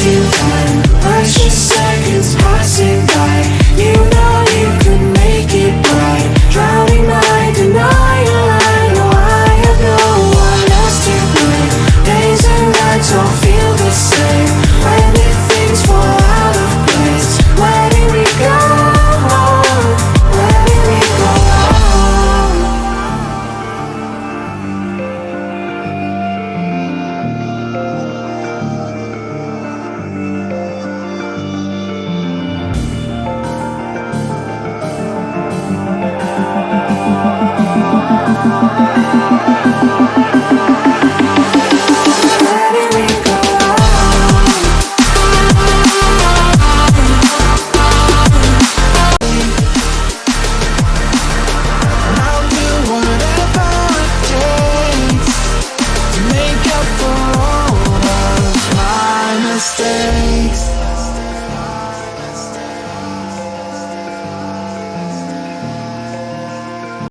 wasting time, precious seconds passing by. You know you could make it right, drowning my denial. I know I have no one else to blame. Days and nights all feel the same. When did things fall out of place? Where did we go? Where did we go wrong? Where did we go wrong? I'll do whatever it takes to make up for all of my mistakes.